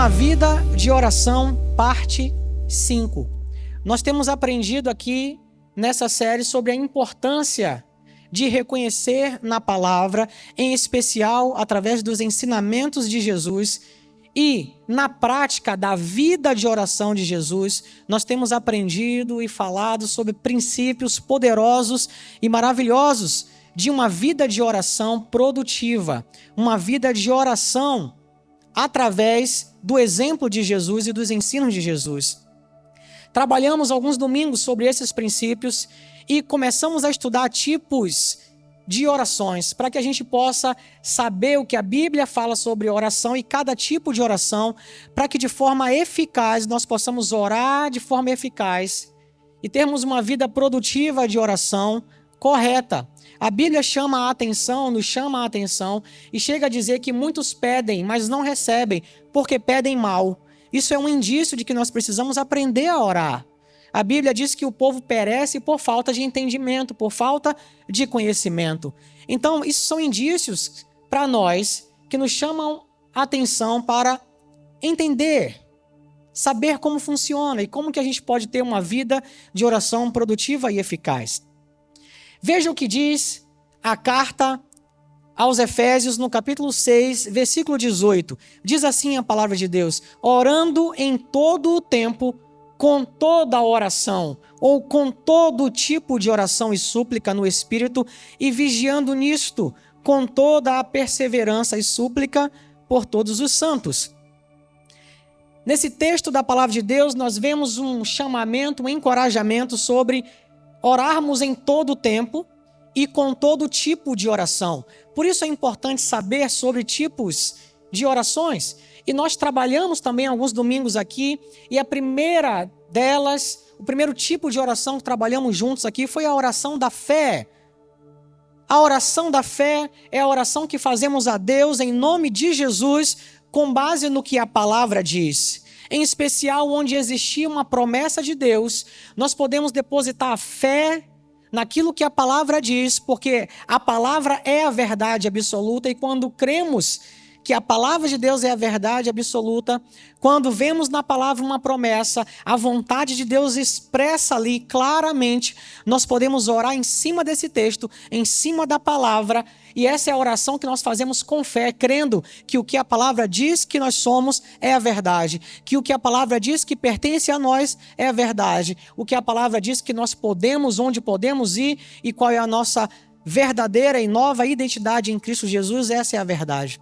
Uma vida de oração, parte 5. Nós temos aprendido aqui nessa série sobre a importância de reconhecer na palavra, em especial através dos ensinamentos de Jesus e na prática da vida de oração de Jesus. Nós temos aprendido e falado sobre princípios poderosos e maravilhosos de uma vida de oração produtiva, uma vida de oração através do exemplo de Jesus e dos ensinos de Jesus. Trabalhamos alguns domingos sobre esses princípios e começamos a estudar tipos de orações, para que a gente possa saber o que a Bíblia fala sobre oração e cada tipo de oração, para que de forma eficaz nós possamos orar de forma eficaz e termos uma vida produtiva de oração correta. A Bíblia chama a atenção, nos chama a atenção e chega a dizer que muitos pedem, mas não recebem, porque pedem mal. Isso é um indício de que nós precisamos aprender a orar. A Bíblia diz que o povo perece por falta de entendimento, por falta de conhecimento. Então, isso são indícios para nós que nos chamam a atenção para entender, saber como funciona e como que a gente pode ter uma vida de oração produtiva e eficaz. Veja o que diz a carta aos Efésios, no capítulo 6, versículo 18. Diz assim a palavra de Deus: orando em todo o tempo, com toda a oração, ou com todo tipo de oração e súplica no Espírito, e vigiando nisto, com toda a perseverança e súplica por todos os santos. Nesse texto da palavra de Deus, nós vemos um chamamento, um encorajamento sobre orarmos em todo o tempo e com todo tipo de oração. Por isso é importante saber sobre tipos de orações. E nós trabalhamos também alguns domingos aqui, e a primeira delas, o primeiro tipo de oração que trabalhamos juntos aqui foi a oração da fé. A oração da fé é a oração que fazemos a Deus em nome de Jesus, com base no que a palavra diz. Em especial, onde existia uma promessa de Deus, nós podemos depositar a fé naquilo que a palavra diz, porque a palavra é a verdade absoluta, e quando cremos que a palavra de Deus é a verdade absoluta, quando vemos na palavra uma promessa, a vontade de Deus expressa ali claramente, nós podemos orar em cima desse texto, em cima da palavra, e essa é a oração que nós fazemos com fé, crendo que o que a palavra diz que nós somos é a verdade, que o que a palavra diz que pertence a nós é a verdade, o que a palavra diz que nós podemos, onde podemos ir e qual é a nossa verdadeira e nova identidade em Cristo Jesus, essa é a verdade.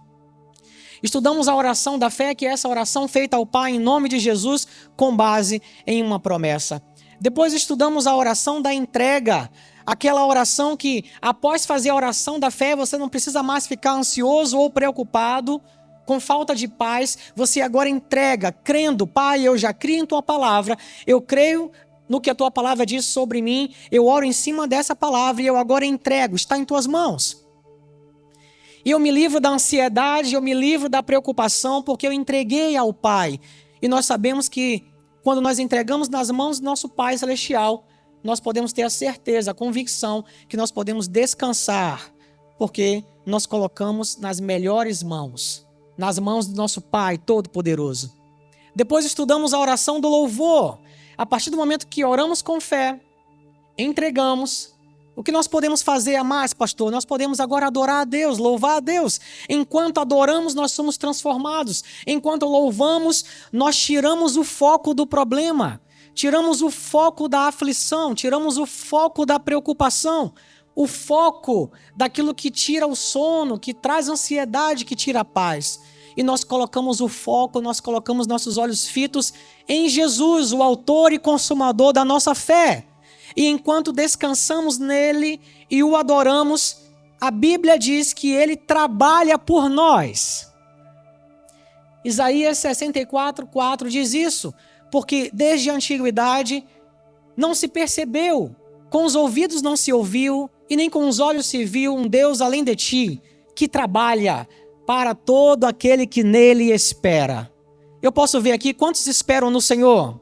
Estudamos a oração da fé, que é essa oração feita ao Pai em nome de Jesus, com base em uma promessa. Depois estudamos a oração da entrega, aquela oração que, após fazer a oração da fé, você não precisa mais ficar ansioso ou preocupado, com falta de paz, você agora entrega, crendo: Pai, eu já creio em Tua palavra, eu creio no que a Tua palavra diz sobre mim, eu oro em cima dessa palavra e eu agora entrego, está em Tuas mãos. E eu me livro da ansiedade, eu me livro da preocupação, porque eu entreguei ao Pai. E nós sabemos que quando nós entregamos nas mãos do nosso Pai Celestial, nós podemos ter a certeza, a convicção que nós podemos descansar, porque nós colocamos nas melhores mãos, nas mãos do nosso Pai Todo-Poderoso. Depois estudamos a oração do louvor. A partir do momento que oramos com fé, entregamos, o que nós podemos fazer a mais, pastor? Nós podemos agora adorar a Deus, louvar a Deus. Enquanto adoramos, nós somos transformados. Enquanto louvamos, nós tiramos o foco do problema. Tiramos o foco da aflição, tiramos o foco da preocupação, o foco daquilo que tira o sono, que traz ansiedade, que tira a paz. E nós colocamos o foco, nós colocamos nossos olhos fitos em Jesus, o autor e consumador da nossa fé. E enquanto descansamos nele e o adoramos, a Bíblia diz que ele trabalha por nós. Isaías 64:4 diz isso, porque desde a antiguidade não se percebeu, com os ouvidos não se ouviu e nem com os olhos se viu um Deus além de ti, que trabalha para todo aquele que nele espera. Eu posso ver aqui quantos esperam no Senhor.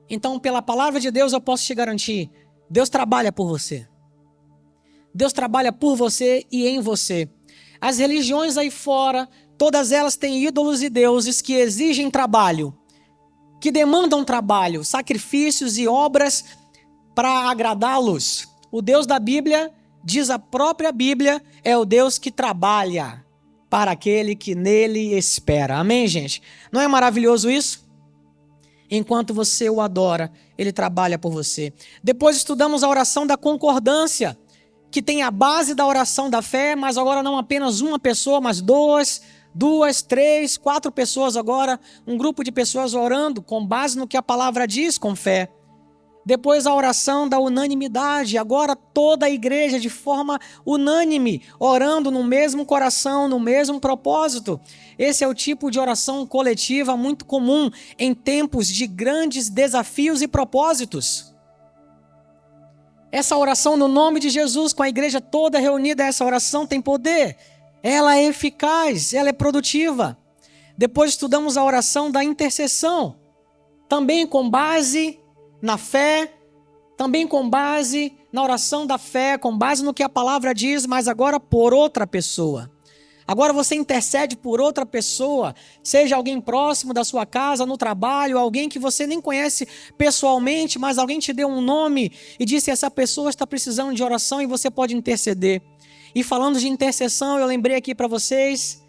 Então, pela palavra de Deus, eu posso te garantir, Deus trabalha por você. Deus trabalha por você e em você. As religiões aí fora Todas elas têm ídolos e deuses que exigem trabalho, que demandam trabalho, sacrifícios e obras para agradá-los. O Deus da Bíblia, diz a própria Bíblia, é o Deus que trabalha para aquele que nele espera. Amém, gente? Não é maravilhoso isso? Enquanto você o adora, ele trabalha por você. Depois estudamos a oração da concordância, que tem a base da oração da fé, mas agora não apenas uma pessoa, mas duas, três, 4 pessoas agora, um grupo de pessoas orando com base no que a palavra diz com fé. Depois a oração da unanimidade, agora toda a igreja de forma unânime, orando no mesmo coração, no mesmo propósito. Esse é o tipo de oração coletiva muito comum em tempos de grandes desafios e propósitos. Essa oração no nome de Jesus, com a igreja toda reunida, essa oração tem poder. Ela é eficaz, ela é produtiva. Depois estudamos a oração da intercessão, também com base na fé, também com base na oração da fé, com base no que a palavra diz, mas agora por outra pessoa. Agora você intercede por outra pessoa, seja alguém próximo da sua casa, no trabalho, alguém que você nem conhece pessoalmente, mas alguém te deu um nome e disse: essa pessoa está precisando de oração e você pode interceder. E falando de intercessão, eu lembrei aqui para vocês,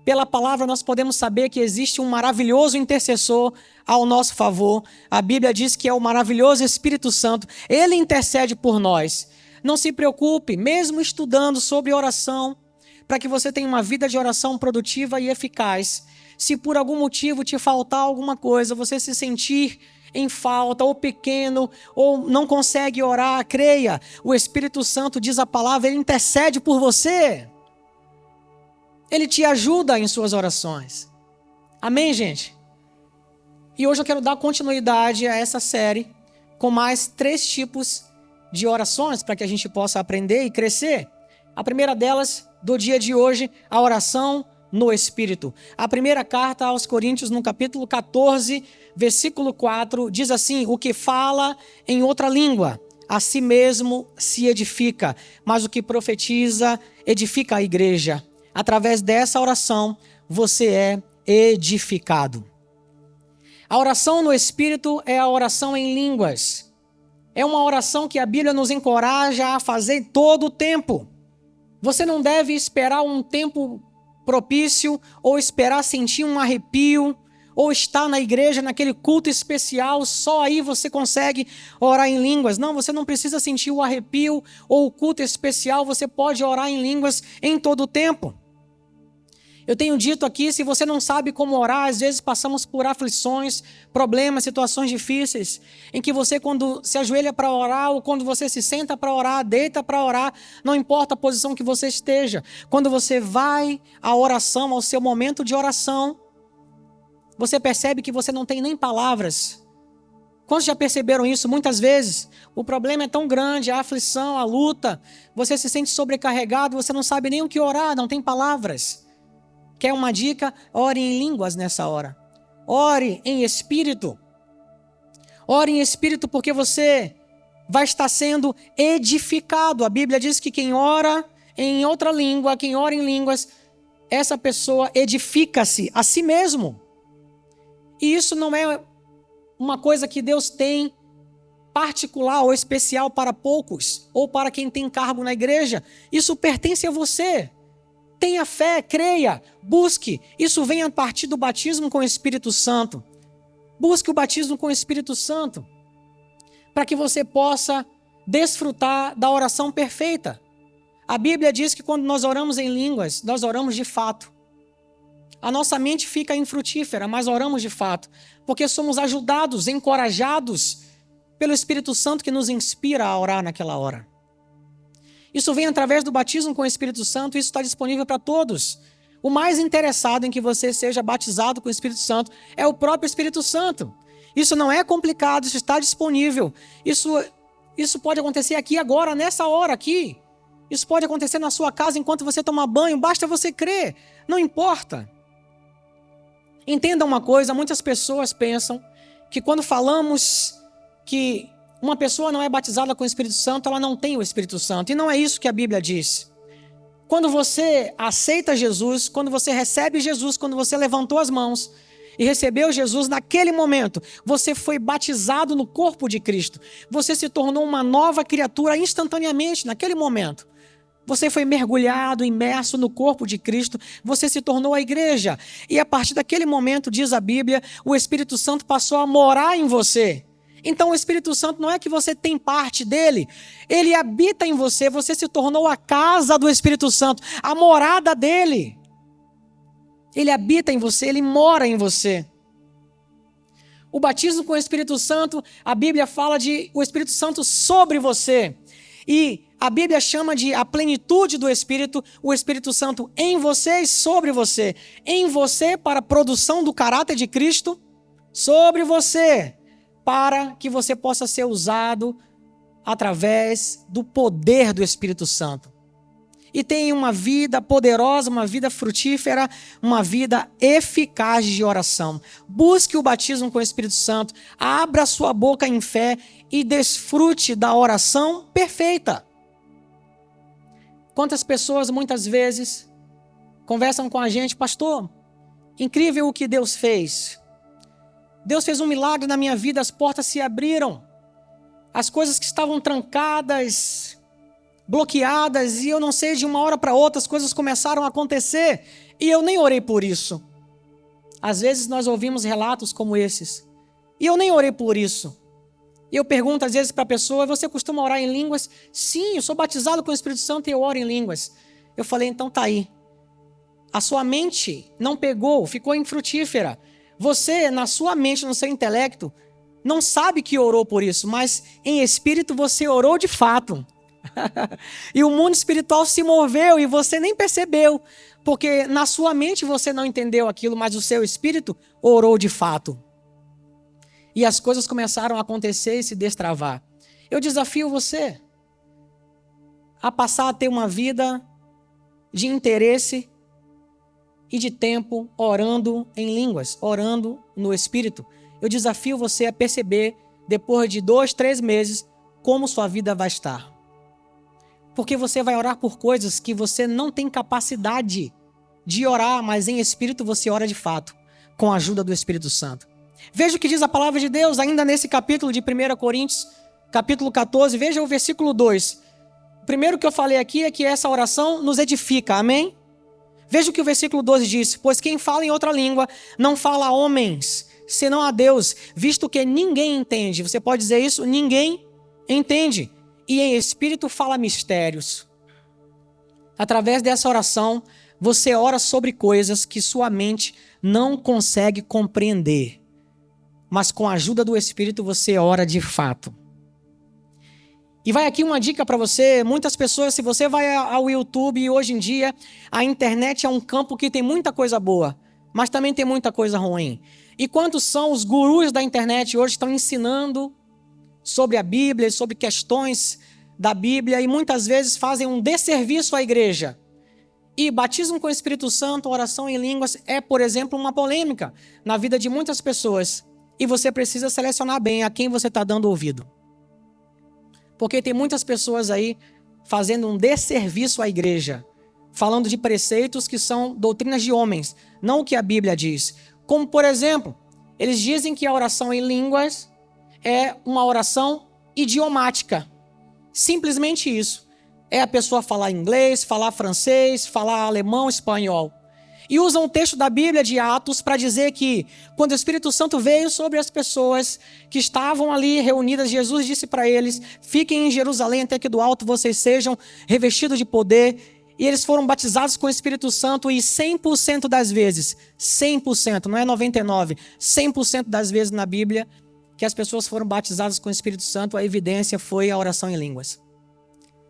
pela palavra nós podemos saber que existe um maravilhoso intercessor ao nosso favor. A Bíblia diz que é o maravilhoso Espírito Santo. Ele intercede por nós. Não se preocupe, mesmo estudando sobre oração, para que você tenha uma vida de oração produtiva e eficaz. Se por algum motivo te faltar alguma coisa, você se sentir em falta, ou pequeno, ou não consegue orar, creia, o Espírito Santo, diz a palavra, ele intercede por você. Ele te ajuda em suas orações. Amém, gente? E hoje eu quero dar continuidade a essa série com mais 3 tipos de orações para que a gente possa aprender e crescer. A primeira delas, do dia de hoje, a oração no Espírito. A primeira carta aos Coríntios, no capítulo 14, versículo 4, diz assim: o que fala em outra língua, a si mesmo se edifica, mas o que profetiza, edifica a igreja. Através dessa oração, você é edificado. A oração no Espírito é a oração em línguas. É uma oração que a Bíblia nos encoraja a fazer todo o tempo. Você não deve esperar um tempo propício, ou esperar sentir um arrepio, ou estar na igreja, naquele culto especial, só aí você consegue orar em línguas. Não, você não precisa sentir o arrepio ou o culto especial, você pode orar em línguas em todo o tempo. Eu tenho dito aqui, se você não sabe como orar, às vezes passamos por aflições, problemas, situações difíceis, em que você, quando se ajoelha para orar, ou quando você se senta para orar, deita para orar, não importa a posição que você esteja, quando você vai à oração, ao seu momento de oração, você percebe que você não tem nem palavras. Quantos já perceberam isso? Muitas vezes o problema é tão grande, a aflição, a luta, você se sente sobrecarregado, você não sabe nem o que orar, não tem palavras. Quer uma dica? Ore em línguas nessa hora. Ore em espírito. Ore em espírito porque você vai estar sendo edificado. A Bíblia diz que quem ora em outra língua, quem ora em línguas, essa pessoa edifica-se a si mesmo. E isso não é uma coisa que Deus tem particular ou especial para poucos, ou para quem tem cargo na igreja. Isso pertence a você. Tenha fé, creia, busque. Isso vem a partir do batismo com o Espírito Santo. Busque o batismo com o Espírito Santo, para que você possa desfrutar da oração perfeita. A Bíblia diz que quando nós oramos em línguas, nós oramos de fato. A nossa mente fica infrutífera, mas oramos de fato, porque somos ajudados, encorajados pelo Espírito Santo que nos inspira a orar naquela hora. Isso vem através do batismo com o Espírito Santo, e isso está disponível para todos. O mais interessado em que você seja batizado com o Espírito Santo é o próprio Espírito Santo. Isso não é complicado, isso está disponível. Isso pode acontecer aqui agora, nessa hora aqui. Isso pode acontecer na sua casa enquanto você toma banho, basta você crer, não importa. Entenda uma coisa, muitas pessoas pensam que quando falamos que uma pessoa não é batizada com o Espírito Santo, ela não tem o Espírito Santo. E não é isso que a Bíblia diz. Quando você aceita Jesus, quando você recebe Jesus, quando você levantou as mãos e recebeu Jesus, naquele momento, você foi batizado no corpo de Cristo. Você se tornou uma nova criatura instantaneamente, naquele momento. Você foi mergulhado, imerso no corpo de Cristo, você se tornou a igreja. E a partir daquele momento, diz a Bíblia, o Espírito Santo passou a morar em você. Então o Espírito Santo não é que você tem parte dele, ele habita em você, você se tornou a casa do Espírito Santo, a morada dele. Ele habita em você, ele mora em você. O batismo com o Espírito Santo, a Bíblia fala de o Espírito Santo sobre você. E a Bíblia chama de a plenitude do Espírito, o Espírito Santo em você e sobre você. Em você para a produção do caráter de Cristo, sobre você, para que você possa ser usado através do poder do Espírito Santo. E tenha uma vida poderosa, uma vida frutífera, uma vida eficaz de oração. Busque o batismo com o Espírito Santo, abra sua boca em fé e desfrute da oração perfeita. Quantas pessoas muitas vezes conversam com a gente, pastor, incrível o que Deus fez. Deus fez um milagre na minha vida, as portas se abriram. As coisas que estavam trancadas, bloqueadas, e eu não sei, de uma hora para outra as coisas começaram a acontecer, e eu nem orei por isso. Às vezes nós ouvimos relatos como esses, e eu nem orei por isso. E eu pergunto às vezes para a pessoa, você costuma orar em línguas? Sim, eu sou batizado com o Espírito Santo e eu oro em línguas. Eu falei, então tá aí. A sua mente não pegou, ficou infrutífera. Você, na sua mente, no seu intelecto, não sabe que orou por isso, mas em espírito você orou de fato. E o mundo espiritual se moveu e você nem percebeu, porque na sua mente você não entendeu aquilo, mas o seu espírito orou de fato. E as coisas começaram a acontecer e se destravar. Eu desafio você a passar a ter uma vida de interesse e de tempo orando em línguas, orando no Espírito. Eu desafio você a perceber, depois de 2, 3 meses, como sua vida vai estar. Porque você vai orar por coisas que você não tem capacidade de orar, mas em Espírito você ora de fato, com a ajuda do Espírito Santo. Veja o que diz a palavra de Deus, ainda nesse capítulo de 1 Coríntios, capítulo 14, veja o versículo 2. O primeiro que eu falei aqui é que essa oração nos edifica, amém? Veja o que o versículo 12 diz, pois quem fala em outra língua não fala a homens, senão a Deus, visto que ninguém entende. Você pode dizer isso? Ninguém entende. E em espírito fala mistérios. Através dessa oração, você ora sobre coisas que sua mente não consegue compreender. Mas com a ajuda do Espírito você ora de fato. E vai aqui uma dica para você, muitas pessoas, se você vai ao YouTube, hoje em dia, a internet é um campo que tem muita coisa boa, mas também tem muita coisa ruim. E quantos são os gurus da internet hoje que estão ensinando sobre a Bíblia, sobre questões da Bíblia, e muitas vezes fazem um desserviço à igreja. E batismo com o Espírito Santo, oração em línguas, é, por exemplo, uma polêmica na vida de muitas pessoas. E você precisa selecionar bem a quem você está dando ouvido. Porque tem muitas pessoas aí fazendo um desserviço à igreja, falando de preceitos que são doutrinas de homens, não o que a Bíblia diz. Como, por exemplo, eles dizem que a oração em línguas é uma oração idiomática. Simplesmente isso. É a pessoa falar inglês, falar francês, falar alemão, espanhol. E usam o texto da Bíblia de Atos para dizer que quando o Espírito Santo veio sobre as pessoas que estavam ali reunidas, Jesus disse para eles, fiquem em Jerusalém até que do alto vocês sejam revestidos de poder. E eles foram batizados com o Espírito Santo e 100% das vezes, 100%, não é 99%, 100% das vezes na Bíblia que as pessoas foram batizadas com o Espírito Santo, a evidência foi a oração em línguas.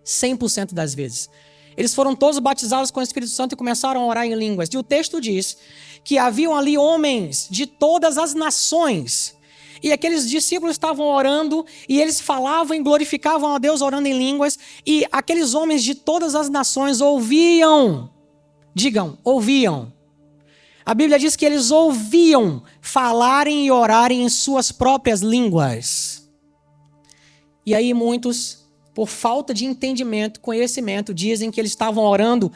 100% das vezes. Eles foram todos batizados com o Espírito Santo e começaram a orar em línguas. E o texto diz que haviam ali homens de todas as nações. E aqueles discípulos estavam orando e eles falavam e glorificavam a Deus orando em línguas. E aqueles homens de todas as nações ouviam. Digam, ouviam. A Bíblia diz que eles ouviam falarem e orarem em suas próprias línguas. E aí muitos por falta de entendimento, conhecimento, dizem que eles estavam orando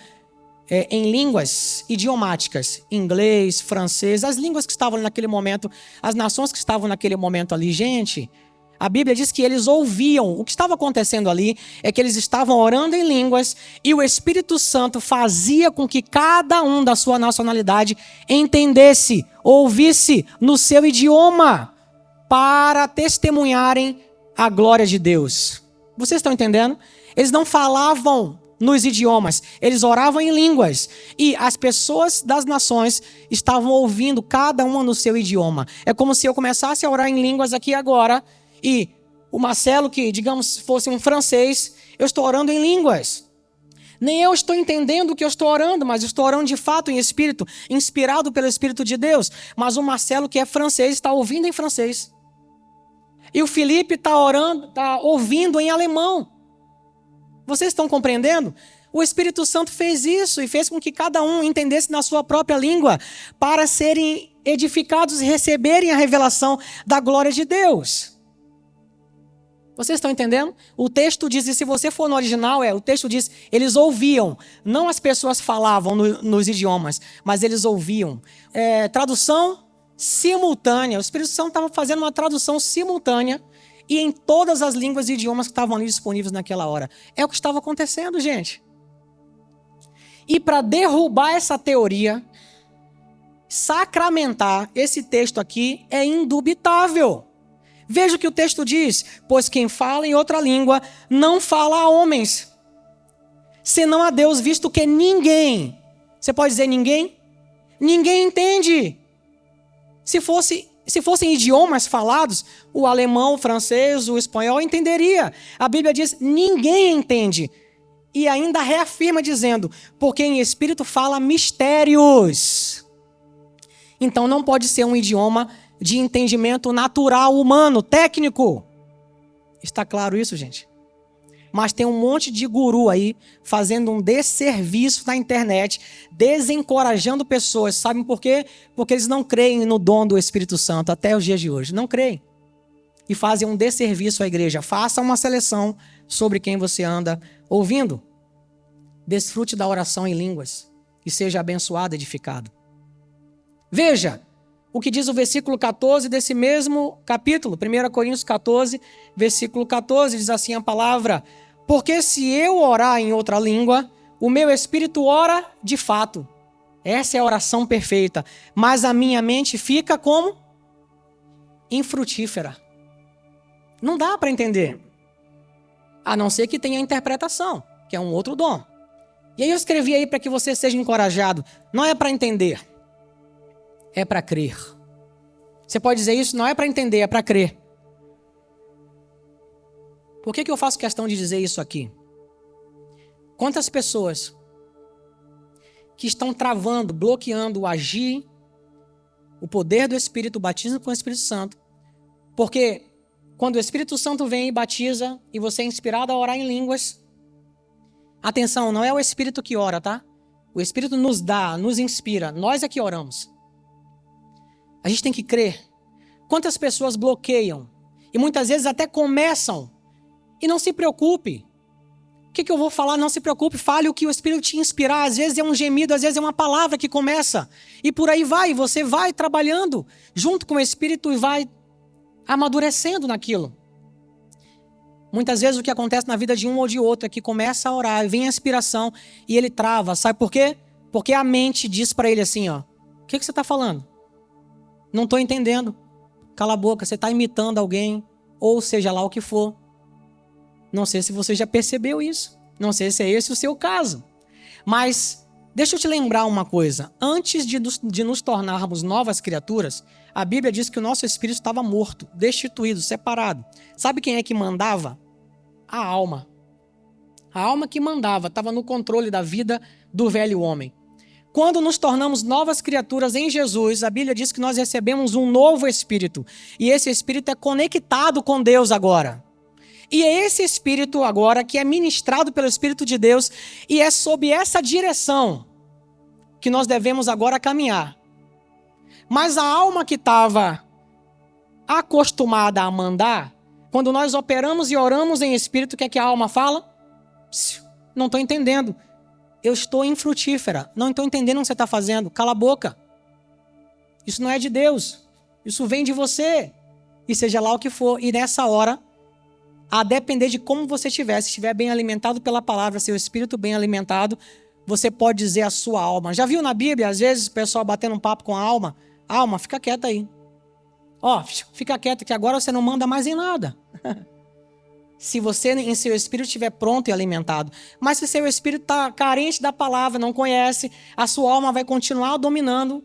em línguas idiomáticas, inglês, francês, as línguas que estavam naquele momento, as nações que estavam naquele momento ali. Gente, a Bíblia diz que eles ouviam. O que estava acontecendo ali é que eles estavam orando em línguas e o Espírito Santo fazia com que cada um da sua nacionalidade entendesse, ouvisse no seu idioma para testemunharem a glória de Deus. Vocês estão entendendo? Eles não falavam nos idiomas, eles oravam em línguas e as pessoas das nações estavam ouvindo cada uma no seu idioma. É como se eu começasse a orar em línguas aqui agora e o Marcelo, que digamos fosse um francês, eu estou orando em línguas. Nem eu estou entendendo o que eu estou orando, mas eu estou orando de fato em espírito, inspirado pelo Espírito de Deus. Mas o Marcelo, que é francês, está ouvindo em francês. E o Felipe está orando, está ouvindo em alemão. Vocês estão compreendendo? O Espírito Santo fez isso e fez com que cada um entendesse na sua própria língua para serem edificados e receberem a revelação da glória de Deus. Vocês estão entendendo? O texto diz, e se você for no original, o texto diz, eles ouviam. Não as pessoas falavam nos idiomas, mas eles ouviam. Tradução simultânea. O Espírito Santo estava fazendo uma tradução simultânea e em todas as línguas e idiomas que estavam ali disponíveis naquela hora. É o que estava acontecendo, gente. E para derrubar essa teoria, sacramentar esse texto aqui é indubitável. Veja o que o texto diz: pois quem fala em outra língua não fala a homens, senão a Deus, visto que ninguém, você pode dizer ninguém? Ninguém entende. Se fossem idiomas falados, o alemão, o francês, o espanhol entenderia. A Bíblia diz, ninguém entende. E ainda reafirma dizendo, porque em espírito fala mistérios. Então não pode ser um idioma de entendimento natural, humano, técnico. Está claro isso, gente? Mas tem um monte de guru aí fazendo um desserviço na internet, desencorajando pessoas. Sabem por quê? Porque eles não creem no dom do Espírito Santo até os dias de hoje. Não creem. E fazem um desserviço à igreja. Faça uma seleção sobre quem você anda ouvindo. Desfrute da oração em línguas e seja abençoado, edificado. Veja o que diz o versículo 14 desse mesmo capítulo, 1 Coríntios 14, versículo 14, diz assim a palavra: porque se eu orar em outra língua, o meu espírito ora de fato. Essa é a oração perfeita. Mas a minha mente fica como? Infrutífera. Não dá para entender. A não ser que tenha interpretação, que é um outro dom. E aí eu escrevi aí para que você seja encorajado. Não é para entender. É para crer. Você pode dizer isso? Não é para entender, é para crer. Por que eu faço questão de dizer isso aqui? Quantas pessoas que estão travando, bloqueando o agir, o poder do Espírito, o batismo com o Espírito Santo, porque quando o Espírito Santo vem e batiza e você é inspirado a orar em línguas, atenção, não é o Espírito que ora, tá? O Espírito nos dá, nos inspira, nós é que oramos. A gente tem que crer. Quantas pessoas bloqueiam e muitas vezes até começam e não se preocupe. O que eu vou falar? Não se preocupe, fale o que o Espírito te inspirar. Às vezes é um gemido, às vezes é uma palavra que começa. E por aí vai, você vai trabalhando junto com o Espírito e vai amadurecendo naquilo. Muitas vezes o que acontece na vida de um ou de outro é que começa a orar, vem a inspiração e ele trava. Sabe por quê? Porque a mente diz para ele assim, ó, o que você está falando? Não estou entendendo. Cala a boca, você está imitando alguém, ou seja lá o que for. Não sei se você já percebeu isso. Não sei se é esse o seu caso. Mas deixa eu te lembrar uma coisa. Antes de nos tornarmos novas criaturas, a Bíblia diz que o nosso espírito estava morto, destituído, separado. Sabe quem é que mandava? A alma. A alma que mandava, estava no controle da vida do velho homem. Quando nos tornamos novas criaturas em Jesus, a Bíblia diz que nós recebemos um novo espírito. E esse espírito é conectado com Deus agora. E é esse espírito agora que é ministrado pelo Espírito de Deus e é sob essa direção que nós devemos agora caminhar. Mas a alma que estava acostumada a mandar, Quando nós operamos e oramos em espírito, o que é que a alma fala? Não estou entendendo. Eu estou infrutífera. Não estou entendendo o que você está fazendo. Cala a boca. Isso não é de Deus. Isso vem de você. E seja lá o que for. E nessa hora, a depender de como você estiver, se estiver bem alimentado pela palavra, seu espírito bem alimentado, você pode dizer a sua alma. Já viu na Bíblia, às vezes, o pessoal batendo um papo com a alma? Alma, fica quieta aí. Ó, fica quieta que agora você não manda mais em nada. Se você em seu espírito estiver pronto e alimentado. Mas se seu espírito está carente da palavra, não conhece, a sua alma vai continuar dominando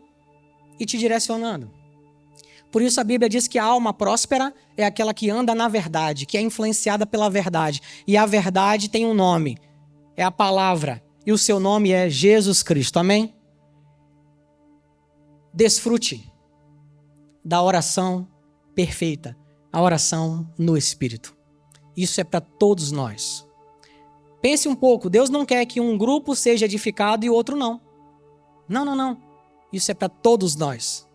e te direcionando. Por isso a Bíblia diz que a alma próspera é aquela que anda na verdade, que é influenciada pela verdade. E a verdade tem um nome, é a palavra. E o seu nome é Jesus Cristo, amém? Desfrute da oração perfeita, a oração no Espírito. Isso é para todos nós. Pense um pouco, Deus não quer que um grupo seja edificado e o outro não. Não. Isso é para todos nós.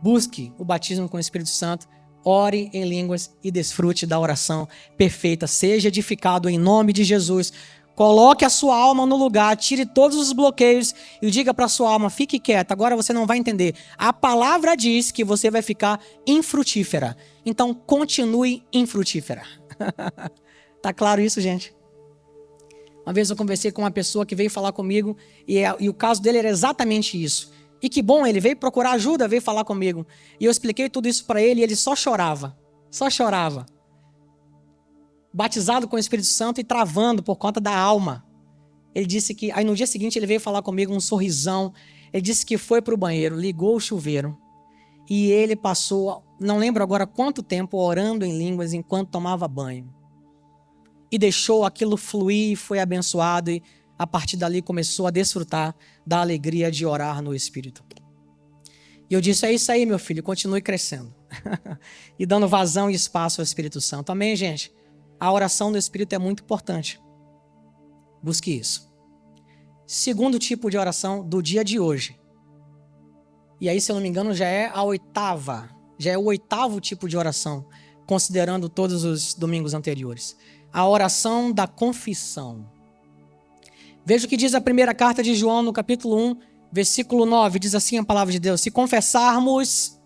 Busque o batismo com o Espírito Santo, ore em línguas e desfrute da oração perfeita. Seja edificado em nome de Jesus. Coloque a sua alma no lugar, tire todos os bloqueios e diga para a sua alma, fique quieta, agora você não vai entender. A palavra diz que você vai ficar infrutífera. Então, continue infrutífera. Tá claro isso, gente? Uma vez eu conversei com uma pessoa que veio falar comigo e o caso dele era exatamente isso. E que bom, ele veio procurar ajuda, veio falar comigo. E eu expliquei tudo isso para ele e ele só chorava. Batizado com o Espírito Santo e travando por conta da alma. Ele disse que... Aí no dia seguinte ele veio falar comigo, um sorrisão. Ele disse que foi para o banheiro, ligou o chuveiro. E ele passou, não lembro agora quanto tempo, orando em línguas enquanto tomava banho. E deixou aquilo fluir e foi abençoado. E a partir dali começou a desfrutar da alegria de orar no Espírito. E eu disse, é isso aí, meu filho, continue crescendo. E dando vazão e espaço ao Espírito Santo. Amém, gente? A oração do Espírito é muito importante. Busque isso. Segundo tipo de oração do dia de hoje. E aí, se eu não me engano, já é o oitavo tipo de oração, considerando todos os domingos anteriores. A oração da confissão. Veja o que diz a primeira carta de João, no capítulo 1, versículo 9. Diz assim a palavra de Deus: se confessarmos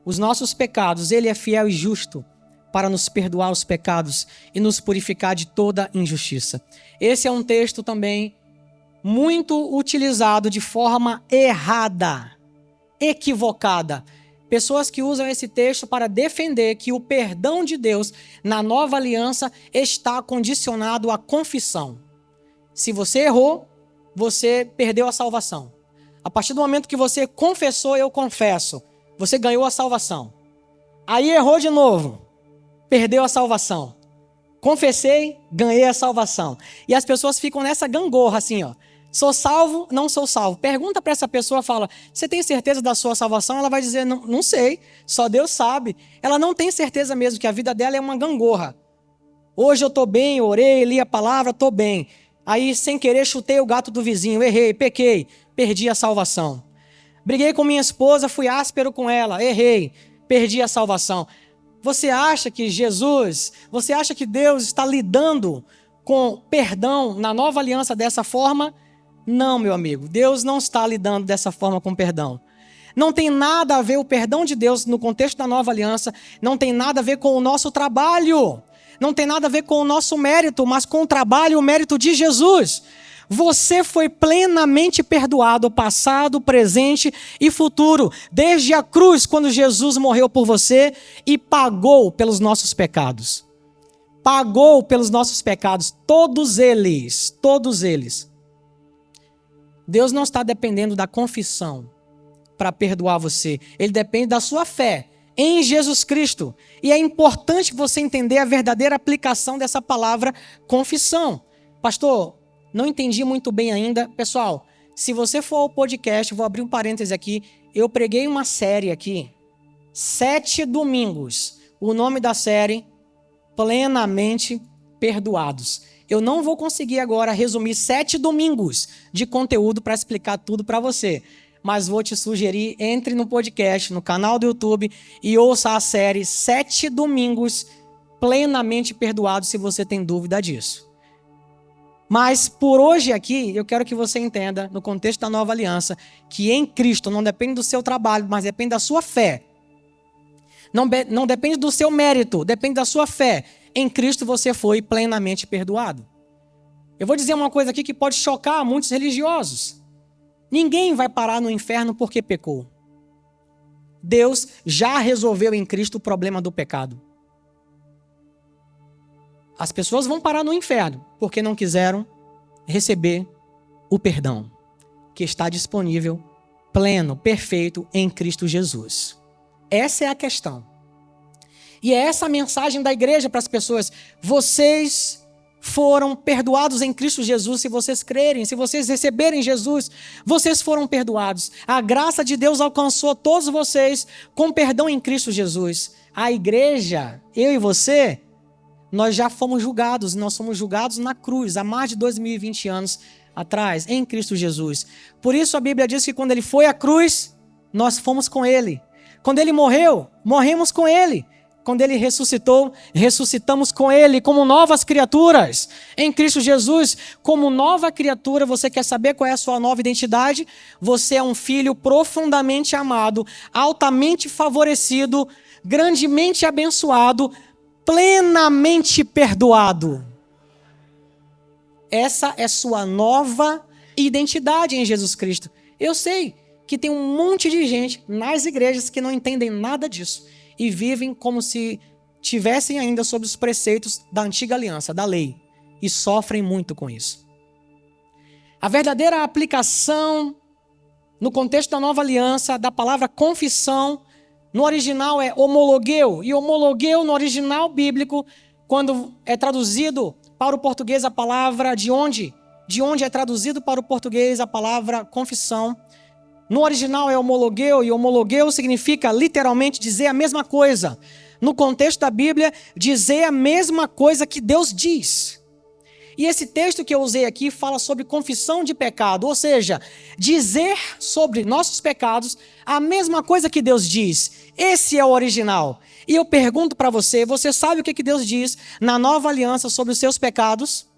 os nossos pecados, Ele é fiel e justo para nos perdoar os pecados e nos purificar de toda injustiça. Esse é um texto também muito utilizado de forma errada, equivocada. Pessoas que usam esse texto para defender que o perdão de Deus na nova aliança está condicionado à confissão. Se você errou, você perdeu a salvação. A partir do momento que você confessou, eu confesso, você ganhou a salvação. Aí errou de novo, perdeu a salvação. Confessei, ganhei a salvação. E as pessoas ficam nessa gangorra assim, ó. Sou salvo, não sou salvo. Pergunta para essa pessoa, fala, você tem certeza da sua salvação? Ela vai dizer, não sei, só Deus sabe. Ela não tem certeza mesmo que a vida dela é uma gangorra. Hoje eu estou bem, orei, li a palavra, estou bem. Aí, sem querer, chutei o gato do vizinho, errei, pequei, perdi a salvação. Briguei com minha esposa, fui áspero com ela, errei, perdi a salvação. Você acha que você acha que Deus está lidando com perdão na nova aliança dessa forma? Não, meu amigo, Deus não está lidando dessa forma com perdão. Não tem nada a ver o perdão de Deus no contexto da nova aliança, não tem nada a ver com o nosso trabalho, não tem nada a ver com o nosso mérito, mas com o trabalho e o mérito de Jesus. Você foi plenamente perdoado, passado, presente e futuro, desde a cruz, quando Jesus morreu por você e pagou pelos nossos pecados. Pagou pelos nossos pecados, todos eles. Deus não está dependendo da confissão para perdoar você. Ele depende da sua fé em Jesus Cristo. E é importante você entender a verdadeira aplicação dessa palavra confissão. Pastor, não entendi muito bem ainda. Pessoal, se você for ao podcast, vou abrir um parêntese aqui. Eu preguei uma série aqui, 7 domingos. O nome da série, Plenamente Perdoados. Eu não vou conseguir agora resumir 7 domingos de conteúdo para explicar tudo para você. Mas vou te sugerir, entre no podcast, no canal do YouTube e ouça a série 7 domingos plenamente perdoado, se você tem dúvida disso. Mas por hoje aqui, eu quero que você entenda, no contexto da nova aliança, que em Cristo não depende do seu trabalho, mas depende da sua fé. Não depende do seu mérito, depende da sua fé. Em Cristo você foi plenamente perdoado. Eu vou dizer uma coisa aqui que pode chocar muitos religiosos. Ninguém vai parar no inferno porque pecou. Deus já resolveu em Cristo o problema do pecado. As pessoas vão parar no inferno porque não quiseram receber o perdão que está disponível, pleno, perfeito em Cristo Jesus. Essa é a questão. E é essa a mensagem da igreja para as pessoas. Vocês foram perdoados em Cristo Jesus se vocês crerem, se vocês receberem Jesus, vocês foram perdoados. A graça de Deus alcançou todos vocês com perdão em Cristo Jesus. A igreja, eu e você, nós já fomos julgados, nós fomos julgados na cruz há mais de 2020 anos atrás, em Cristo Jesus. Por isso a Bíblia diz que quando ele foi à cruz, nós fomos com ele. Quando ele morreu, morremos com ele. Quando ele ressuscitou, ressuscitamos com ele como novas criaturas. Em Cristo Jesus, como nova criatura, você quer saber qual é a sua nova identidade? Você é um filho profundamente amado, altamente favorecido, grandemente abençoado, plenamente perdoado. Essa é sua nova identidade em Jesus Cristo. Eu sei que tem um monte de gente nas igrejas que não entendem nada disso e vivem como se tivessem ainda sob os preceitos da antiga aliança, da lei, e sofrem muito com isso. A verdadeira aplicação no contexto da nova aliança da palavra confissão no original é homologueu, e homologueu no original bíblico, quando é traduzido para o português a palavra de onde é traduzido para o português a palavra confissão. No original é homologueu, e homologueu significa literalmente dizer a mesma coisa. No contexto da Bíblia, dizer a mesma coisa que Deus diz. E esse texto que eu usei aqui fala sobre confissão de pecado, ou seja, dizer sobre nossos pecados a mesma coisa que Deus diz. Esse é o original. E eu pergunto para você, você sabe o que Deus diz na nova aliança sobre os seus pecados?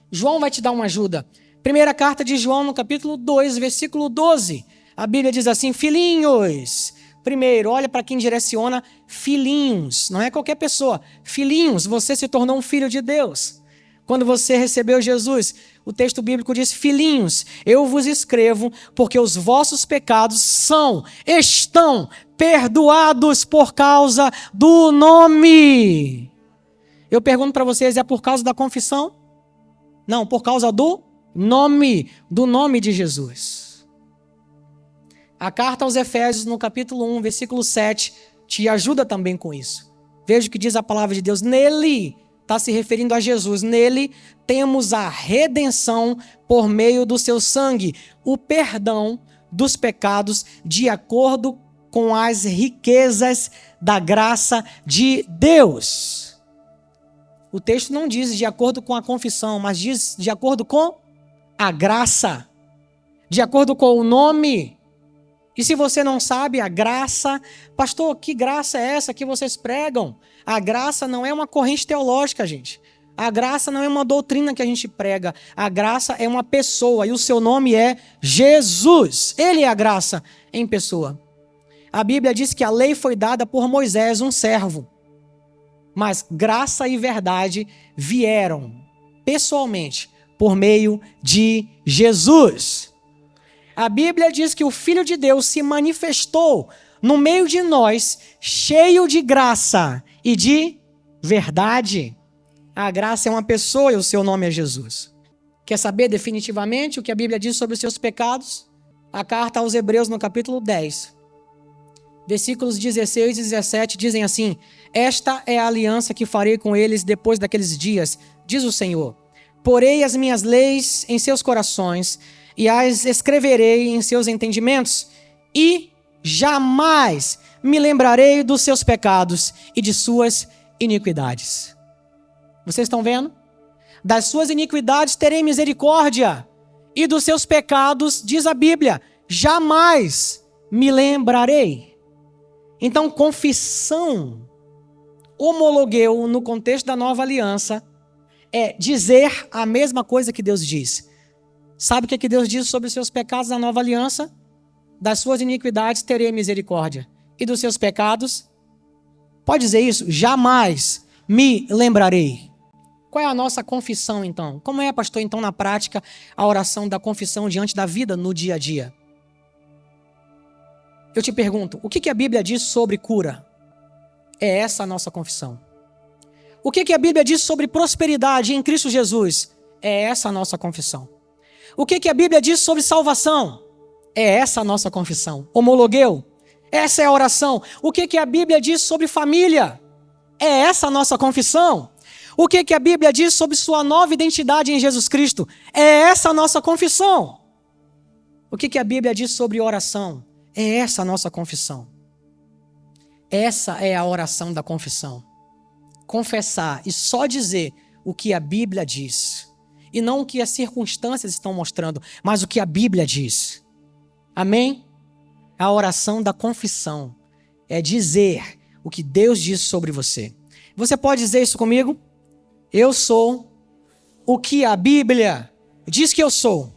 João vai te dar uma ajuda. Primeira carta de João, no capítulo 2, versículo 12. A Bíblia diz assim: filhinhos. Primeiro, olha para quem direciona, filhinhos. Não é qualquer pessoa. Filhinhos, você se tornou um filho de Deus. Quando você recebeu Jesus, o texto bíblico diz: filhinhos, eu vos escrevo porque os vossos pecados estão perdoados por causa do nome. Eu pergunto para vocês, é por causa da confissão? Não, por causa do nome de Jesus. A carta aos Efésios, no capítulo 1, versículo 7, te ajuda também com isso. Veja o que diz a palavra de Deus. Nele, está se referindo a Jesus, nele temos a redenção por meio do seu sangue, o perdão dos pecados de acordo com as riquezas da graça de Deus. O texto não diz de acordo com a confissão, mas diz de acordo com a graça, de acordo com o nome. E se você não sabe a graça, pastor, que graça é essa que vocês pregam? A graça não é uma corrente teológica, gente. A graça não é uma doutrina que a gente prega. A graça é uma pessoa e o seu nome é Jesus. Ele é a graça em pessoa. A Bíblia diz que a lei foi dada por Moisés, um servo. Mas graça e verdade vieram pessoalmente por meio de Jesus. A Bíblia diz que o Filho de Deus se manifestou no meio de nós, cheio de graça e de verdade. A graça é uma pessoa e o seu nome é Jesus. Quer saber definitivamente o que a Bíblia diz sobre os seus pecados? A carta aos Hebreus, no capítulo 10, versículos 16 e 17, dizem assim: esta é a aliança que farei com eles depois daqueles dias, diz o Senhor. Porei as minhas leis em seus corações e as escreverei em seus entendimentos, e jamais me lembrarei dos seus pecados e de suas iniquidades. Vocês estão vendo? Das suas iniquidades terei misericórdia, e dos seus pecados, diz a Bíblia, jamais me lembrarei. Então, confissão Homologueu, no contexto da nova aliança, é dizer a mesma coisa que Deus diz. Sabe o que Deus diz sobre os seus pecados na nova aliança? Das suas iniquidades terei misericórdia, e dos seus pecados, pode dizer isso? Jamais me lembrarei. Qual é a nossa confissão, então? Como é, pastor, então, na prática, a oração da confissão diante da vida no dia a dia? Eu te pergunto, o que a Bíblia diz sobre cura? É essa a nossa confissão. O que a Bíblia diz sobre prosperidade em Cristo Jesus? É essa a nossa confissão. O que a Bíblia diz sobre salvação? É essa a nossa confissão. Homologueu? Essa é a oração. O que a Bíblia diz sobre família? É essa a nossa confissão. O que a Bíblia diz sobre sua nova identidade em Jesus Cristo? É essa a nossa confissão. O que a Bíblia diz sobre oração? É essa a nossa confissão. Essa é a oração da confissão. Confessar e só dizer o que a Bíblia diz. E não o que as circunstâncias estão mostrando, mas o que a Bíblia diz. Amém? A oração da confissão é dizer o que Deus diz sobre você. Você pode dizer isso comigo? Eu sou o que a Bíblia diz que eu sou.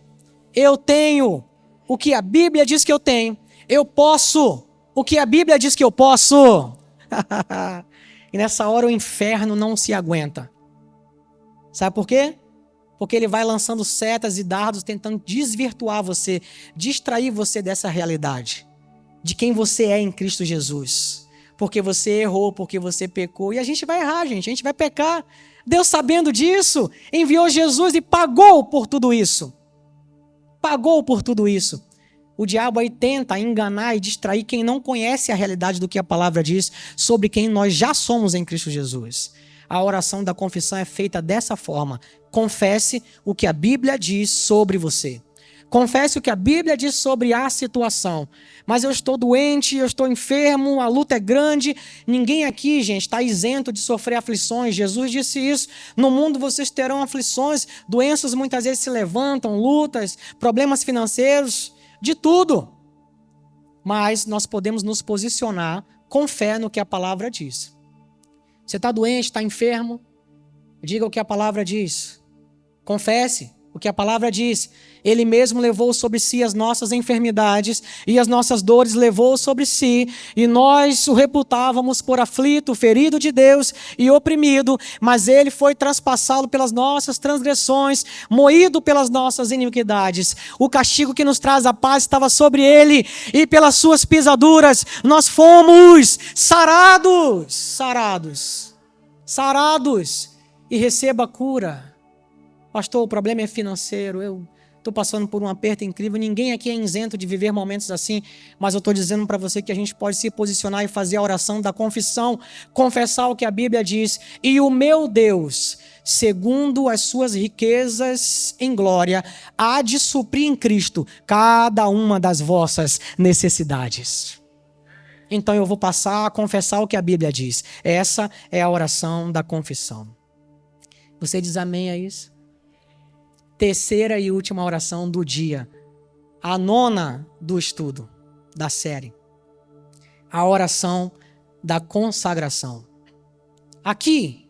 Eu tenho o que a Bíblia diz que eu tenho. Eu posso o que a Bíblia diz que eu posso. E nessa hora o inferno não se aguenta. Sabe por quê? Porque ele vai lançando setas e dardos tentando desvirtuar você, distrair você dessa realidade, de quem você é em Cristo Jesus. Porque você errou, porque você pecou. E a gente vai errar, gente. A gente vai pecar. Deus, sabendo disso, enviou Jesus e pagou por tudo isso. Pagou por tudo isso. O diabo aí tenta enganar e distrair quem não conhece a realidade do que a palavra diz sobre quem nós já somos em Cristo Jesus. A oração da confissão é feita dessa forma. Confesse o que a Bíblia diz sobre você. Confesse o que a Bíblia diz sobre a situação. Mas eu estou doente, eu estou enfermo, a luta é grande. Ninguém aqui, gente, está isento de sofrer aflições. Jesus disse isso. No mundo vocês terão aflições, doenças muitas vezes se levantam, lutas, problemas financeiros, de tudo. Mas nós podemos nos posicionar com fé no que a palavra diz. Você está doente, está enfermo? Diga o que a palavra diz. Confesse o que a palavra diz. Ele mesmo levou sobre si as nossas enfermidades e as nossas dores levou sobre si. E nós o reputávamos por aflito, ferido de Deus e oprimido. Mas ele foi traspassado pelas nossas transgressões, moído pelas nossas iniquidades. O castigo que nos traz a paz estava sobre ele. E pelas suas pisaduras nós fomos sarados. Sarados. E receba a cura. Pastor, o problema é financeiro, eu estou passando por um aperto incrível, ninguém aqui é isento de viver momentos assim, mas eu estou dizendo para você que a gente pode se posicionar e fazer a oração da confissão, confessar o que a Bíblia diz. E o meu Deus, segundo as suas riquezas em glória, há de suprir em Cristo cada uma das vossas necessidades. Então eu vou passar a confessar o que a Bíblia diz. Essa é a oração da confissão. Você diz amém a isso? Terceira e última oração do dia. A nona do estudo da série. A oração da consagração. Aqui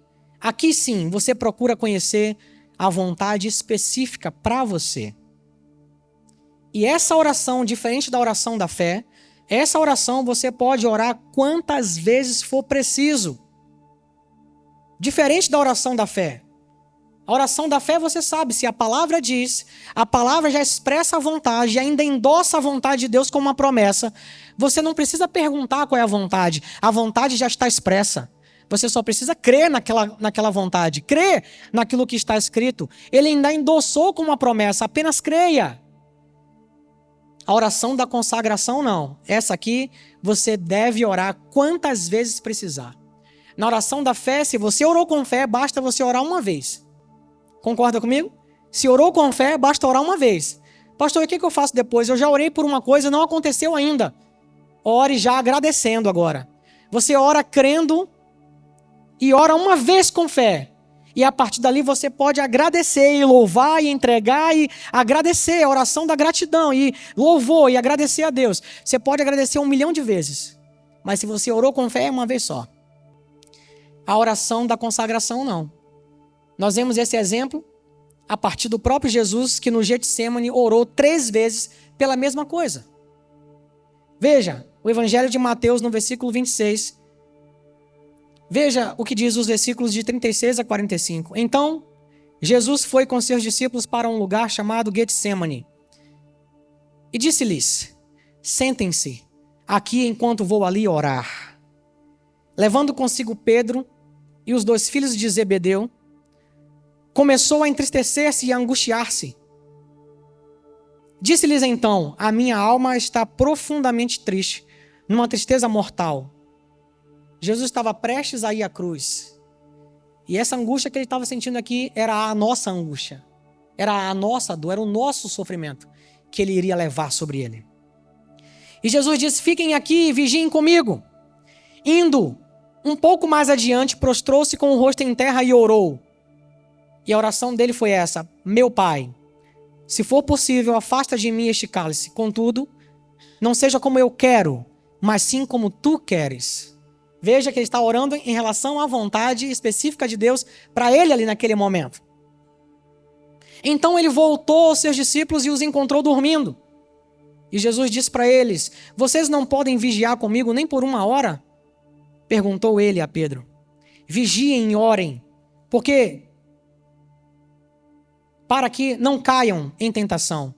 sim, você procura conhecer a vontade específica para você. E essa oração, diferente da oração da fé, essa oração você pode orar quantas vezes for preciso. Diferente da oração da fé. A oração da fé, você sabe, se a palavra diz, a palavra já expressa a vontade, ainda endossa a vontade de Deus como uma promessa. Você não precisa perguntar qual é a vontade já está expressa. Você só precisa crer naquela vontade, crer naquilo que está escrito. Ele ainda endossou como uma promessa, apenas creia. A oração da consagração não. Essa aqui você deve orar quantas vezes precisar. Na oração da fé, se você orou com fé, basta você orar uma vez. Concorda comigo? Se orou com fé, basta orar uma vez. Pastor, o que eu faço depois? Eu já orei por uma coisa, não aconteceu ainda. Ore já agradecendo agora. Você ora crendo e ora uma vez com fé. E a partir dali você pode agradecer e louvar e entregar e agradecer. A oração da gratidão e louvor e agradecer a Deus. Você pode agradecer 1 milhão de vezes. Mas se você orou com fé, é uma vez só. a oração da consagração, não. Nós vemos esse exemplo a partir do próprio Jesus, que no Getsemane orou 3 vezes pela mesma coisa. Veja o Evangelho de Mateus no versículo 26. Veja o que diz os versículos de 36 a 45. Então, Jesus foi com seus discípulos para um lugar chamado Getsemane e disse-lhes: sentem-se aqui enquanto vou ali orar. Levando consigo Pedro e os 2 filhos de Zebedeu, começou a entristecer-se e a angustiar-se. Disse-lhes então: a minha alma está profundamente triste, numa tristeza mortal. Jesus estava prestes a ir à cruz. E essa angústia que ele estava sentindo aqui era a nossa angústia. Era a nossa dor, era o nosso sofrimento que ele iria levar sobre ele. E Jesus disse: fiquem aqui e vigiem comigo. Indo um pouco mais adiante, prostrou-se com o rosto em terra e orou. E a oração dele foi essa: meu Pai, se for possível, afasta de mim este cálice. Contudo, não seja como eu quero, mas sim como tu queres. Veja que ele está orando em relação à vontade específica de Deus para ele ali naquele momento. Então ele voltou aos seus discípulos e os encontrou dormindo. E Jesus disse para eles: vocês não podem vigiar comigo nem por 1 hora? Perguntou ele a Pedro. Vigiem e orem, para que não caiam em tentação.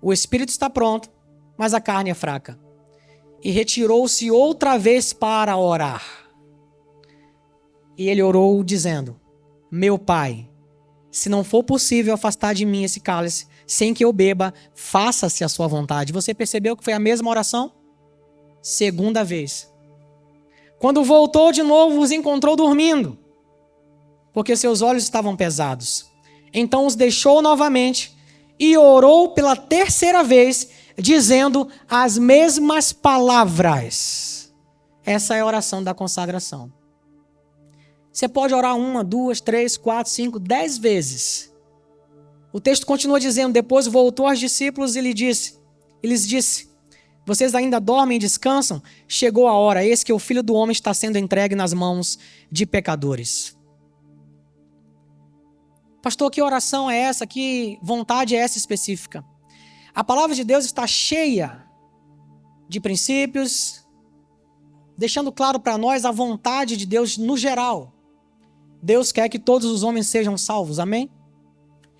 O espírito está pronto, mas a carne é fraca. E retirou-se outra vez para orar. E ele orou dizendo: meu Pai, se não for possível afastar de mim esse cálice, sem que eu beba, faça-se a sua vontade. Você percebeu que foi a mesma oração? 2ª vez. Quando voltou de novo, os encontrou dormindo, porque seus olhos estavam pesados. Então os deixou novamente e orou pela 3ª vez, dizendo as mesmas palavras. Essa é a oração da consagração. Você pode orar 1, 2, 3, 4, 5, 10 vezes. O texto continua dizendo: depois voltou aos discípulos e lhes disse: vocês ainda dormem e descansam? Chegou a hora, eis que o Filho do Homem está sendo entregue nas mãos de pecadores. Pastor, que oração é essa? Que vontade é essa específica? A palavra de Deus está cheia de princípios, deixando claro para nós a vontade de Deus no geral. Deus quer que todos os homens sejam salvos, amém?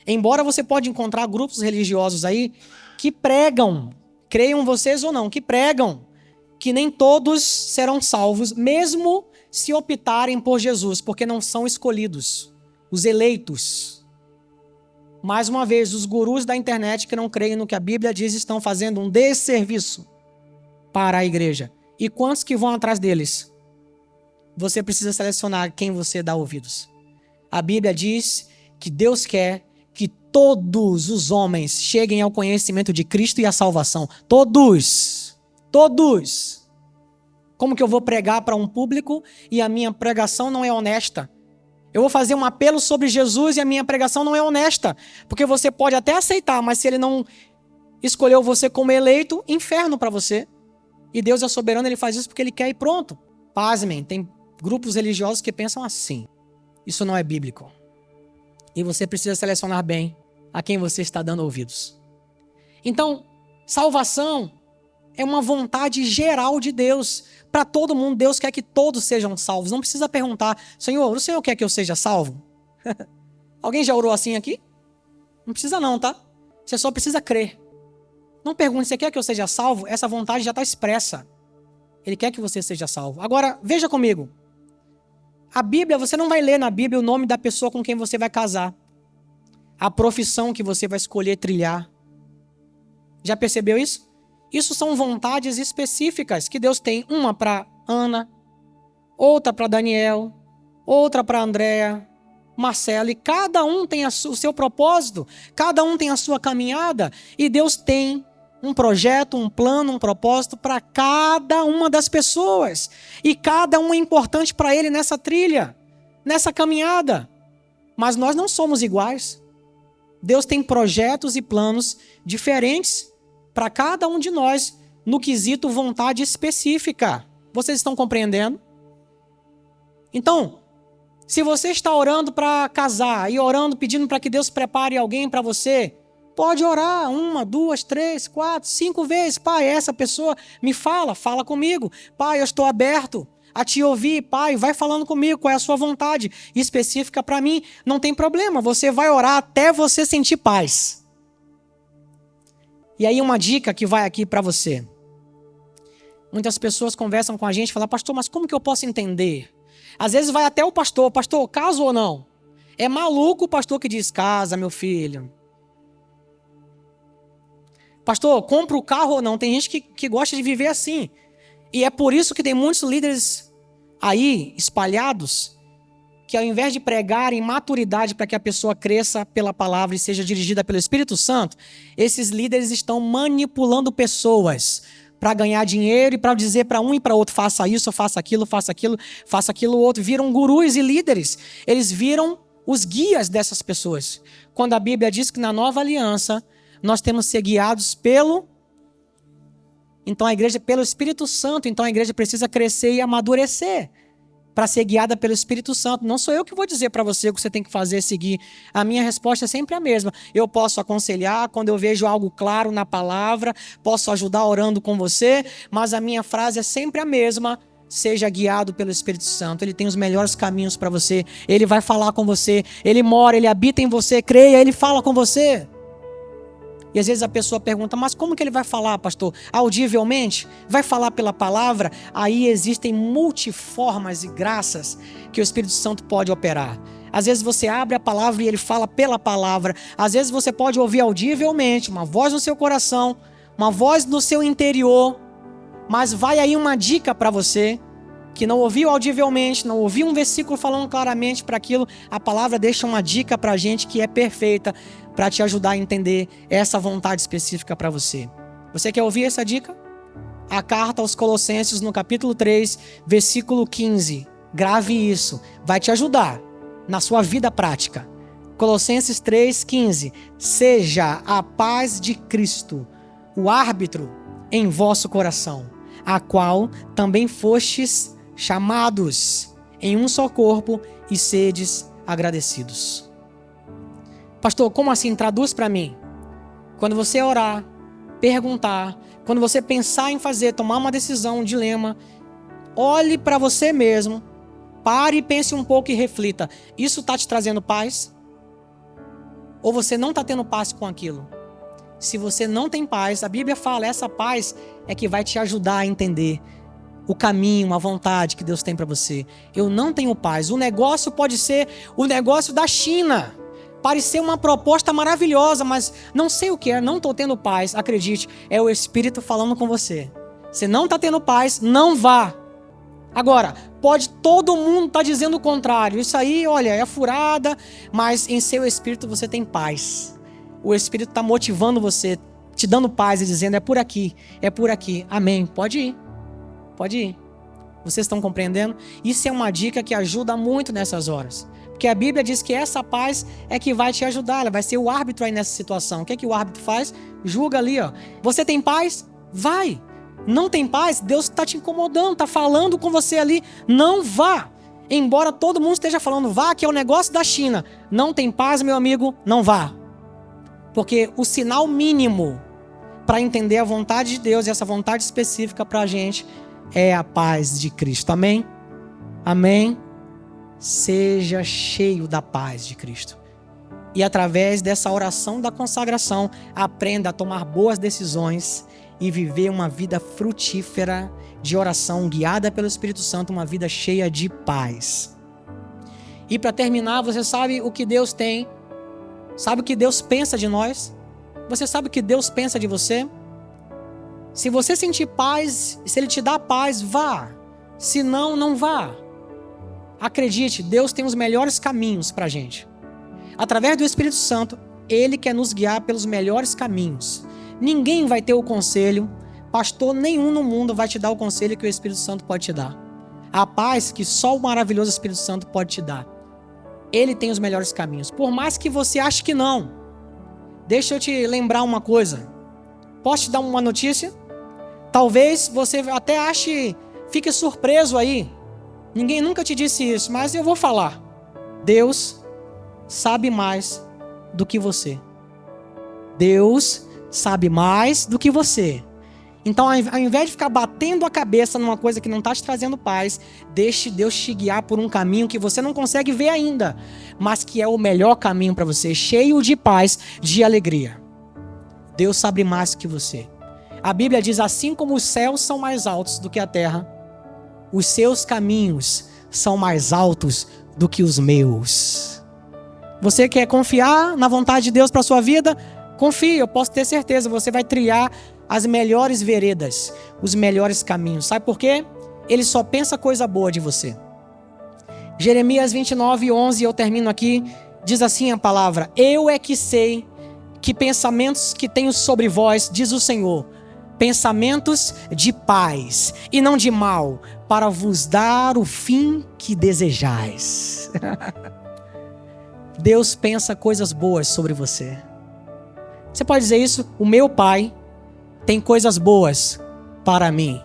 Embora você pode encontrar grupos religiosos aí que pregam, creiam vocês ou não, que pregam que nem todos serão salvos, mesmo se optarem por Jesus, porque não são escolhidos, os eleitos. Mais uma vez, os gurus da internet que não creem no que a Bíblia diz estão fazendo um desserviço para a igreja. E quantos que vão atrás deles? Você precisa selecionar quem você dá ouvidos. A Bíblia diz que Deus quer que todos os homens cheguem ao conhecimento de Cristo e à salvação. Todos. Todos. Como que eu vou pregar para um público e a minha pregação não é honesta? Eu vou fazer um apelo sobre Jesus e a minha pregação não é honesta. Porque você pode até aceitar, mas se ele não escolheu você como eleito, inferno para você. E Deus é soberano, ele faz isso porque ele quer e pronto. Pasmem, tem grupos religiosos que pensam assim. Isso não é bíblico. E você precisa selecionar bem a quem você está dando ouvidos. Então, salvação é uma vontade geral de Deus. Para todo mundo, Deus quer que todos sejam salvos. Não precisa perguntar: Senhor, o Senhor quer que eu seja salvo? Alguém já orou assim aqui? Não precisa não, tá? Você só precisa crer. Não pergunte: você quer que eu seja salvo? Essa vontade já está expressa. Ele quer que você seja salvo. Agora, veja comigo. A Bíblia, você não vai ler na Bíblia o nome da pessoa com quem você vai casar. A profissão que você vai escolher trilhar. Já percebeu isso? Isso são vontades específicas que Deus tem. Uma para Ana, outra para Daniel, outra para Andréa, Marcelo. E cada um tem o seu propósito. Cada um tem a sua caminhada. E Deus tem um projeto, um plano, um propósito para cada uma das pessoas. E cada um é importante para ele nessa trilha, nessa caminhada. Mas nós não somos iguais. Deus tem projetos e planos diferentes para cada um de nós no quesito vontade específica. Vocês estão compreendendo? Então, Se você está orando para casar e orando, pedindo para que Deus prepare alguém para você, pode orar 1, 2, 3, 4, 5 vezes. Pai, essa pessoa me fala comigo. Pai, eu estou aberto a te ouvir. Pai, vai falando comigo qual é a sua vontade específica para mim. Não tem problema, você vai orar até você sentir paz. E aí uma dica que vai aqui para você. Muitas pessoas conversam com a gente e falam, pastor, mas como que eu posso entender? Às vezes vai até o pastor, caso ou não? É maluco o pastor que diz, casa, meu filho. Pastor, compra o carro ou não? Tem gente que gosta de viver assim. E é por isso que tem muitos líderes aí, espalhados, que ao invés de pregarem maturidade para que a pessoa cresça pela palavra e seja dirigida pelo Espírito Santo, esses líderes estão manipulando pessoas para ganhar dinheiro e para dizer para um e para outro, faça isso, faça aquilo outro. Viram gurus e líderes. Eles viram os guias dessas pessoas. Quando a Bíblia diz que na nova aliança nós temos que ser guiados pelo Espírito Santo. Então a igreja precisa crescer e amadurecer para ser guiada pelo Espírito Santo. Não sou eu que vou dizer para você o que você tem que fazer, seguir. A minha resposta é sempre a mesma. Eu posso aconselhar quando eu vejo algo claro na palavra, posso ajudar orando com você, mas a minha frase é sempre a mesma. Seja guiado pelo Espírito Santo. Ele tem os melhores caminhos para você. Ele vai falar com você. Ele mora, ele habita em você. Creia, ele fala com você. E às vezes a pessoa pergunta, mas como que ele vai falar, pastor? Audivelmente? Vai falar pela palavra? Aí existem multiformas e graças que o Espírito Santo pode operar. Às vezes você abre a palavra e ele fala pela palavra. Às vezes você pode ouvir audivelmente, uma voz no seu coração, uma voz no seu interior. Mas vai aí uma dica para você, que não ouviu audivelmente, não ouviu um versículo falando claramente para aquilo. A palavra deixa uma dica para a gente que é perfeita, para te ajudar a entender essa vontade específica para você. Você quer ouvir essa dica? A carta aos Colossenses, no capítulo 3, versículo 15. Grave isso, vai te ajudar na sua vida prática. Colossenses 3, 15. Seja a paz de Cristo, o árbitro em vosso coração, a qual também fostes chamados em um só corpo e sedes agradecidos. Pastor, como assim? Traduz para mim. Quando você orar, perguntar, quando você pensar em fazer, tomar uma decisão, um dilema, olhe para você mesmo, pare e pense um pouco e reflita. Isso está te trazendo paz? Ou você não está tendo paz com aquilo? Se você não tem paz, a Bíblia fala, essa paz é que vai te ajudar a entender o caminho, a vontade que Deus tem para você. Eu não tenho paz. O negócio pode ser o negócio da China. Parecer uma proposta maravilhosa, mas não sei o que é, não estou tendo paz. Acredite, é o Espírito falando com você. Você não está tendo paz, não vá. Agora, pode todo mundo estar dizendo o contrário. Isso aí, olha, é furada, mas em seu espírito você tem paz. O Espírito está motivando você, te dando paz e dizendo, é por aqui, amém. Pode ir, pode ir. Vocês estão compreendendo? Isso é uma dica que ajuda muito nessas horas. Porque a Bíblia diz que essa paz é que vai te ajudar, ela vai ser o árbitro aí nessa situação. O que é que o árbitro faz? Julga ali, ó. Você tem paz? Vai. Não tem paz? Deus está te incomodando, está falando com você ali. Não vá. Embora todo mundo esteja falando, vá, que é o negócio da China. Não tem paz, meu amigo? Não vá. Porque o sinal mínimo para entender a vontade de Deus e essa vontade específica para a gente é a paz de Cristo. Amém? Amém? Seja cheio da paz de Cristo. E através dessa oração da consagração, aprenda a tomar boas decisões e viver uma vida frutífera de oração, guiada pelo Espírito Santo, uma vida cheia de paz. E para terminar, você sabe o que Deus tem? Sabe o que Deus pensa de nós? Você sabe o que Deus pensa de você? Se você sentir paz, se Ele te dá paz, vá. Se não, não vá. Acredite, Deus tem os melhores caminhos para a gente. Através do Espírito Santo, Ele quer nos guiar pelos melhores caminhos. Ninguém vai ter o conselho, pastor nenhum no mundo vai te dar o conselho que o Espírito Santo pode te dar. A paz que só o maravilhoso Espírito Santo pode te dar. Ele tem os melhores caminhos. Por mais que você ache que não. Deixa eu te lembrar uma coisa. Posso te dar uma notícia? Talvez você até fique surpreso aí. Ninguém nunca te disse isso, mas eu vou falar. Deus sabe mais do que você. Deus sabe mais do que você. Então, ao invés de ficar batendo a cabeça numa coisa que não está te trazendo paz, deixe Deus te guiar por um caminho que você não consegue ver ainda, mas que é o melhor caminho para você, cheio de paz, de alegria. Deus sabe mais do que você. A Bíblia diz, assim como os céus são mais altos do que a terra, os seus caminhos são mais altos do que os meus. Você quer confiar na vontade de Deus para a sua vida? Confie, eu posso ter certeza, você vai trilhar as melhores veredas, os melhores caminhos. Sabe por quê? Ele só pensa coisa boa de você. Jeremias 29:11, eu termino aqui, diz assim a palavra: eu é que sei que pensamentos que tenho sobre vós, diz o Senhor, pensamentos de paz e não de mal, para vos dar o fim que desejais. Deus pensa coisas boas sobre você. Você pode dizer isso? O meu Pai tem coisas boas para mim.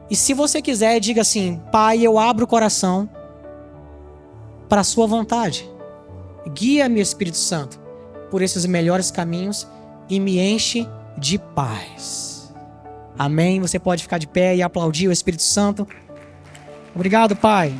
E se você quiser, diga assim: Pai, eu abro o coração para a sua vontade. Guia-me, Espírito Santo, por esses melhores caminhos e me enche de paz. Amém? Você pode ficar de pé e aplaudir o Espírito Santo. Obrigado, Pai.